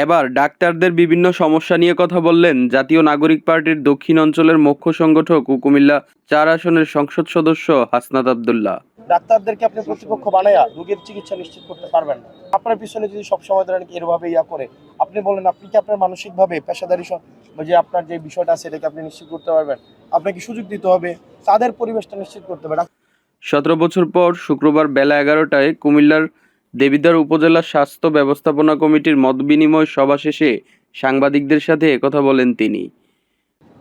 এবার ডাক্তারদের বিভিন্ন সমস্যা নিয়ে কথা বললেন জাতীয় নাগরিক পার্টির দক্ষিণ অঞ্চলের মুখ্য সংগঠক ও কুমিল্লা ৪ আসনের সংসদ সদস্য হাসনাত আব্দুল্লাহ। ডাক্তারদেরকে আপনি প্রতিপক্ষ বানায়া রোগীর চিকিৎসা নিশ্চিত করতে পারবেন না। আপনার পিছনে যদি সবসময় ধরেন এরভাবে করে আপনি বলেন, আপনি কি আপনার মানসিকভাবে পেশাদারি যে আপনার যে বিষয়টা আছে এটাকে আপনি নিশ্চিত করতে পারবেন? আপনাকে সুযোগ দিতে হবে, তাদের পরিবেশটা নিশ্চিত করতে হবে। ১৭ বছর পর শুক্রবার বেলা ১১টায় কুমিল্লার দেবিদ্বার উপজেলা স্বাস্থ্য ব্যবস্থাপনা কমিটির মতবিনিময় সভা শেষে সাংবাদিকদের সাথে একথা বলেন তিনি।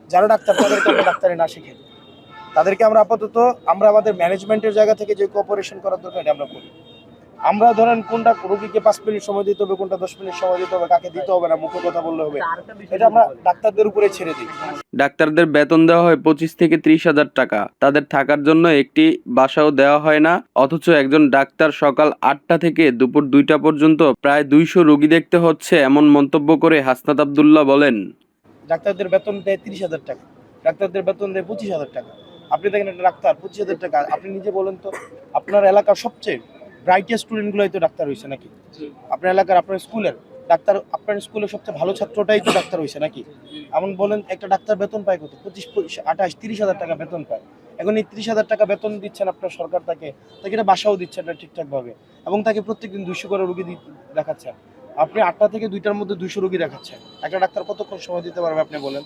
যারা ডাক্তার তাদেরকে আমরা ডাক্তারি না শিখে, তাদেরকে আমরা আপাতত আমাদের ম্যানেজমেন্টের জায়গা থেকে যে কোঅপারেশন করার দরকার এটা আমরা করি। আমরা ধরেন কোনটা রোগীকে 5 মিনিট সময় দিতে হবে, কোনটা 10 মিনিট সময় দিতে হবে, কাকে দিতে হবে না, মুখে কথা বললে হবে, এটা আমরা ডাক্তারদের উপরে ছেড়ে দিই। ডাক্তারদের বেতন দেওয়া হয় 25 থেকে 30,000 টাকা। তাদের থাকার জন্য একটি বাসাও দেওয়া হয় না। অথচ একজন ডাক্তার সকাল 8টা থেকে দুপুর 2টা পর্যন্ত প্রায় 200 রোগী দেখতে হচ্ছে, এমন মন্তব্য করে হাসনাত আব্দুল্লাহ বলেন, ডাক্তারদের বেতন দেয় 30,000 টাকা, ডাক্তারদের বেতন দেয় 25,000 টাকা। আপনি দেখেন একটা ডাক্তার 25,000 টাকা, আপনি নিজে বলেন তো আপনার এলাকার সবচেয়ে ব্রাইটেস্ট স্টুডেন্টগুলোই তো ডাক্তার হয়েছে নাকি? আপনার এলাকার আপনার স্কুলের ডাক্তার, আপনার স্কুলের সবচেয়ে ভালো ছাত্রটাই তো ডাক্তার হয়েছে নাকি? এমন বলেন একটা ডাক্তার বেতন পায় কত? 25, 28, 30,000 টাকা বেতন পায়। এখন এই 30,000 টাকা বেতন দিচ্ছেন আপনার সরকার, তাকে এটা বাসাও দিচ্ছেন না ঠিকঠাকভাবে, এবং তাকে প্রত্যেকদিন 200 করে রোগী দেখাচ্ছেন। আপনি 8টা থেকে 2টার মধ্যে 200 রোগী দেখাচ্ছেন, একটা ডাক্তার কতক্ষণ সময় দিতে পারবে আপনি বলেন?